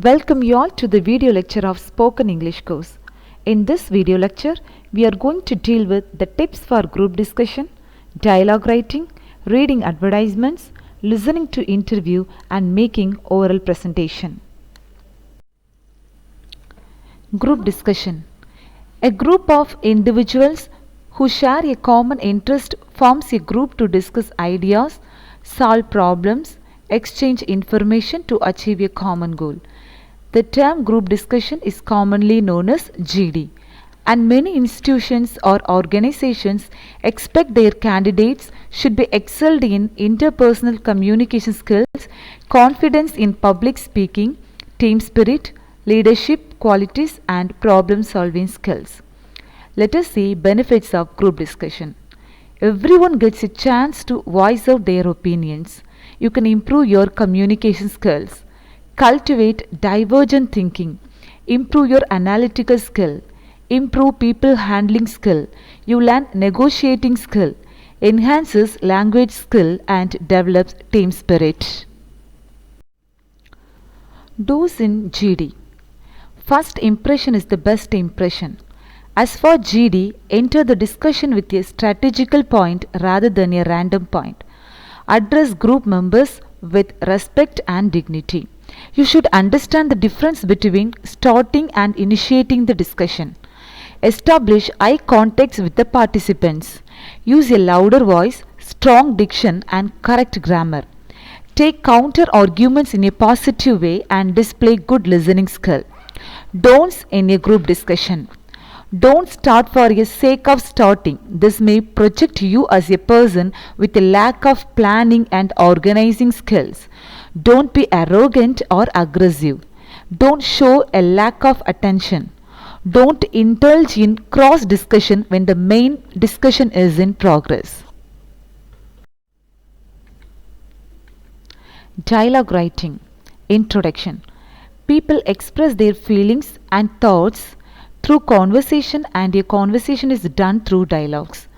Welcome you all to the video lecture of Spoken English course. In this video lecture, we are going to deal with the tips for group discussion, dialogue writing, reading advertisements, listening to interview and making oral presentation. Group discussion. A group of individuals who share a common interest forms a group to discuss ideas, solve problems, exchange information to achieve a common goal. The term group discussion is commonly known as GD, and many institutions or organizations expect their candidates should be excelled in interpersonal communication skills, confidence in public speaking, team spirit, leadership qualities and problem solving skills. Let us see benefits of group discussion. Everyone gets a chance to voice out their opinions. You can improve your communication skills, cultivate divergent thinking, improve your analytical skill, improve people handling skill, you learn negotiating skill, enhances language skill and develops team spirit. Do's in GD. First impression is the best impression. As for GD, enter the discussion with a strategical point rather than a random point. Address group members with respect and dignity. You should understand the difference between starting and initiating the discussion. Establish eye contact with the participants. Use a louder voice, strong diction and correct grammar. Take counter arguments in a positive way and display good listening skill. Don'ts in a group discussion. Don't start for the sake of starting. This may project you as a person with a lack of planning and organizing skills. Don't be arrogant or aggressive. Don't show a lack of attention. Don't indulge in cross discussion when the main discussion is in progress. Dialogue writing. Introduction. People express their feelings and thoughts through conversation, and a conversation is done through dialogues.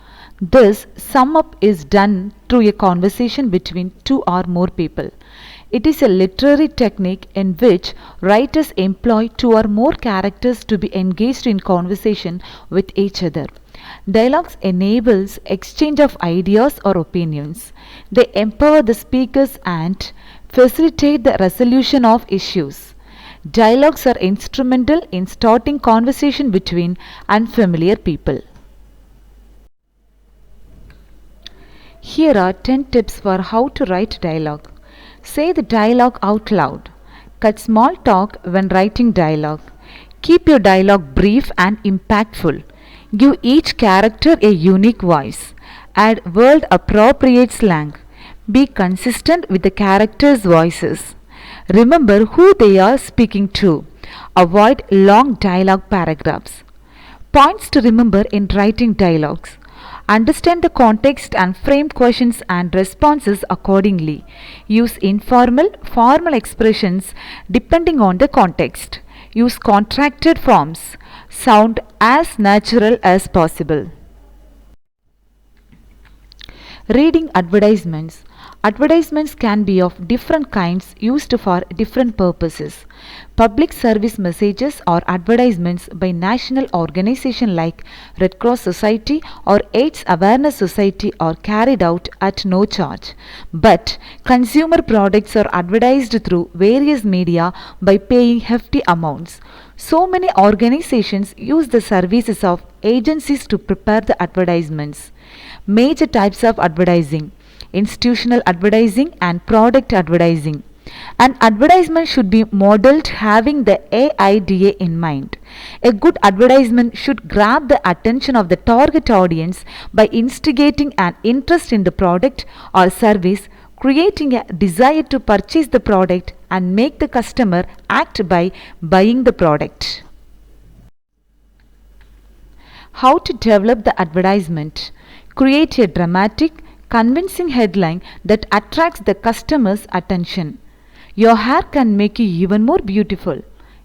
This sum up is done through a conversation between two or more people. It is a literary technique in which writers employ two or more characters to be engaged in conversation with each other. Dialogues enables exchange of ideas or opinions. They empower the speakers and facilitate the resolution of issues. Dialogues are instrumental in starting conversation between unfamiliar people. Here are 10 tips for how to write dialogue. Say the dialogue out loud. Cut small talk when writing dialogue. Keep your dialogue brief and impactful. Give each character a unique voice. Add word appropriate slang. Be consistent with the characters' voices. Remember who they are speaking to. Avoid long dialogue paragraphs. Points to remember in writing dialogues. Understand the context and frame questions and responses accordingly. Use informal, formal expressions depending on the context. Use contracted forms. Sound as natural as possible. Reading advertisements. Advertisements can be of different kinds used for different purposes. Public service messages or advertisements by national organizations like Red Cross Society or AIDS Awareness Society are carried out at no charge. But consumer products are advertised through various media by paying hefty amounts. So many organizations use the services of agencies to prepare the advertisements. Major types of advertising: institutional advertising and product advertising. An advertisement should be modeled having the AIDA in mind. A good advertisement should grab the attention of the target audience by instigating an interest in the product or service, creating a desire to purchase the product and make the customer act by buying the product. How to develop the advertisement? Create a dramatic, convincing headline that attracts the customer's attention. Your hair can make you even more beautiful.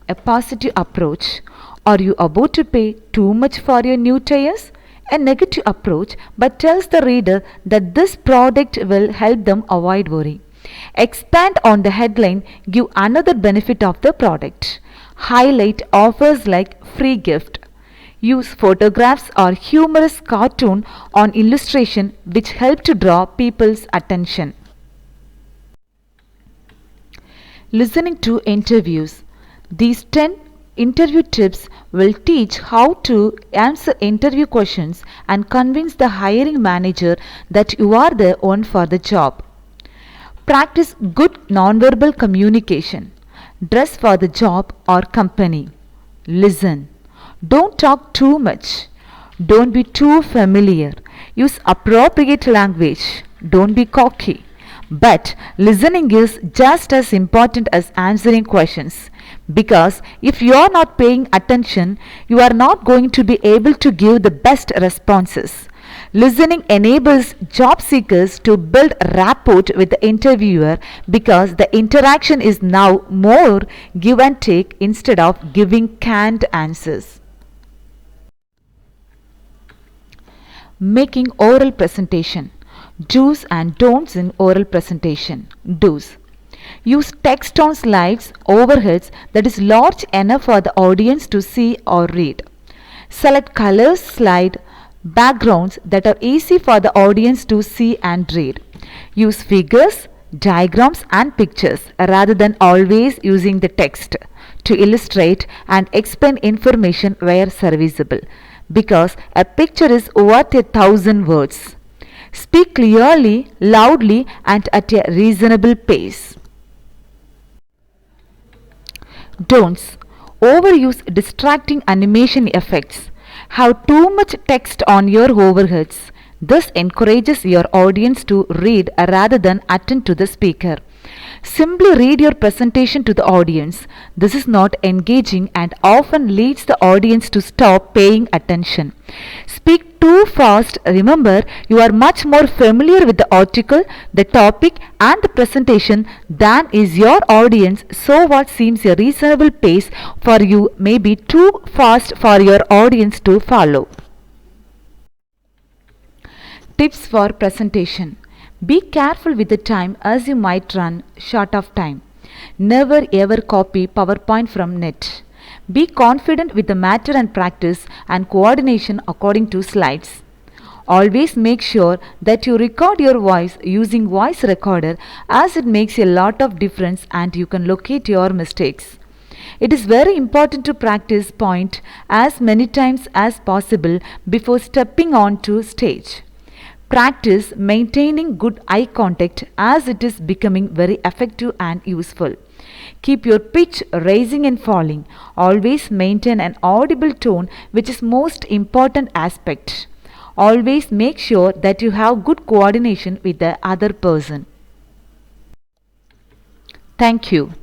A positive approach. Are you about to pay too much for your new tires? A negative approach but tells the reader that this product will help them avoid worry. Expand on the headline, give another benefit of the product. Highlight offers like free gift. Use photographs or humorous cartoon on illustration which help to draw people's attention. Listening to interviews. These 10 interview tips will teach how to answer interview questions and convince the hiring manager that you are the one for the job. Practice good nonverbal communication. Dress for the job or company. Listen. Don't talk too much. Don't be too familiar. Use appropriate language. Don't be cocky. But listening is just as important as answering questions, because if you are not paying attention, you are not going to be able to give the best responses. Listening enables job seekers to build rapport with the interviewer because the interaction is now more give and take instead of giving canned answers. Making oral presentation. Do's and don'ts in oral presentation. Do's. Use text on slides, overheads that is large enough for the audience to see or read. Select colors slide backgrounds that are easy for the audience to see and read. Use figures, diagrams and pictures rather than always using the text to illustrate and explain information where serviceable, because a picture is worth 1,000 words. Speak clearly, loudly and at a reasonable pace. Don'ts. Overuse distracting animation effects. Have too much text on your overheads. This encourages your audience to read rather than attend to the speaker. Simply read your presentation to the audience. This is not engaging and often leads the audience to stop paying attention. Speak too fast. Remember, you are much more familiar with the article, the topic and the presentation than is your audience, so what seems a reasonable pace for you may be too fast for your audience to follow. Tips for presentation. Be careful with the time as you might run short of time. Never ever copy PowerPoint from net. Be confident with the matter and practice and coordination according to slides. Always make sure that you record your voice using voice recorder, as it makes a lot of difference and you can locate your mistakes. It is very important to practice point as many times as possible before stepping onto stage. Practice maintaining good eye contact as it is becoming very effective and useful. Keep your pitch rising and falling. Always maintain an audible tone, which is most important aspect. Always make sure that you have good coordination with the other person. Thank you.